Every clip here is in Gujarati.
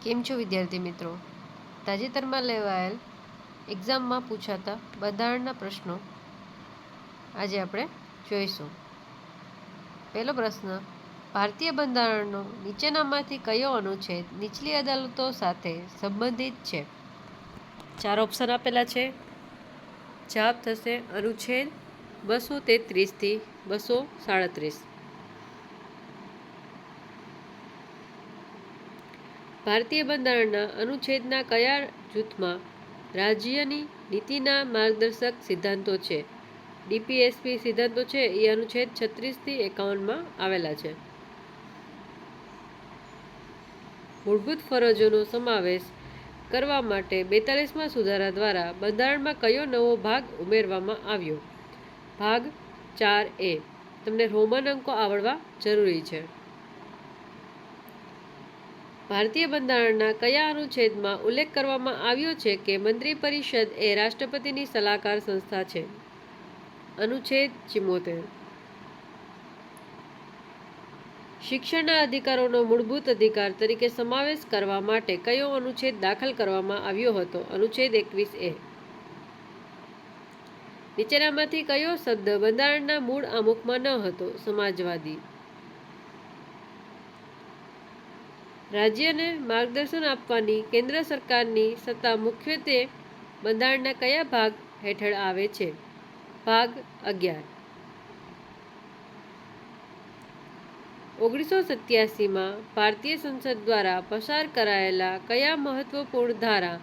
કેમ છો વિદ્યાર્થી મિત્રો? તાજેતરમાં લેવાયેલ એક્ઝામમાં પૂછાતા બંધારણના પ્રશ્નો આજે આપણે જોઈશું. પહેલો પ્રશ્ન: ભારતીય બંધારણનો નીચેનામાંથી કયો અનુચ્છેદ નીચલી અદાલતો સાથે સંબંધિત છે? 4 ઓપ્શન આપેલા છે. જવાબ થશે અનુચ્છેદ 233 થી 237. ભારતીય બંધારણના અનુચ્છેદના કયા જૂથમાં રાજ્યની નીતિના માર્ગદર્શક સિદ્ધાંતો છે? ડીપીએસપી સિદ્ધાંતો છે એ અનુચ્છેદ 36 થી 51માં આવેલા છે. મૂળભૂત ફરજોનો સમાવેશ કરવા માટે 42મા સુધારા દ્વારા બંધારણમાં કયો નવો ભાગ ઉમેરવામાં આવ્યો? ભાગ 4A. તમને રોમન અંકો આવડવા જરૂરી છે. ભારતીય બંધારણના કયા અનુચ્છેદમાં ઉલ્લેખ કરવામાં આવ્યો છે કે મંત્રી પરિષદ એ રાષ્ટ્રપતિની સલાહકાર સંસ્થા છે? અનુચ્છેદ 74. શિક્ષણના અધિકારોનો મૂળભૂત અધિકાર તરીકે સમાવેશ કરવા માટે કયો અનુચ્છેદ દાખલ કરવામાં આવ્યો હતો? અનુચ્છેદ 21A. નીચેનામાંથી કયો શબ્દ બંધારણના મૂળ આમુખમાં ન હતો? સમાજવાદી. રાજ્યને માર્ગદર્શન આપવાની કેન્દ્ર સરકારની સત્તા મુખ્યત્વે બંધારણના કયા ભાગ હેઠળ આવે છે? ભાગ 11. 1987માં ભારતીય સંસદ દ્વારા પસાર કરાયેલા કયા મહત્વપૂર્ણ ધારા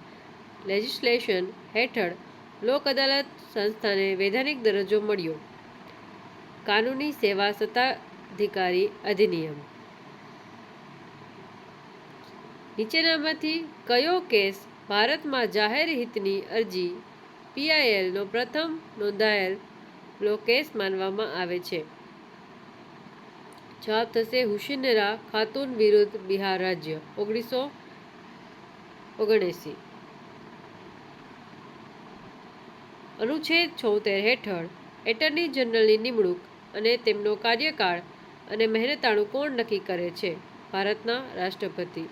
લેજિસ્લેશન હેઠળ લોક અદાલત સંસ્થાને વૈધાનિક દરજ્જો મળ્યો? કાનૂની સેવા સત્તાધિકારી અધિનિયમ. નીચેનામાંથી કયો કેસ ભારતમાં જાહેર હિતની અરજી PILનો પ્રથમ નોંધાયેલો કેસ માનવામાં આવે છે? જવાબ થશે હુસૈનરા ખાતુન વિરુદ્ધ બિહાર રાજ્ય, 1979. અનુચ્છેદ 76 હેઠળ એટર્ની જનરલની નિમણૂક અને તેમનો કાર્યકાળ અને મહેનતાણું કોણ નક્કી કરે છે? ભારતના રાષ્ટ્રપતિ.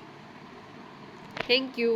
Thank you.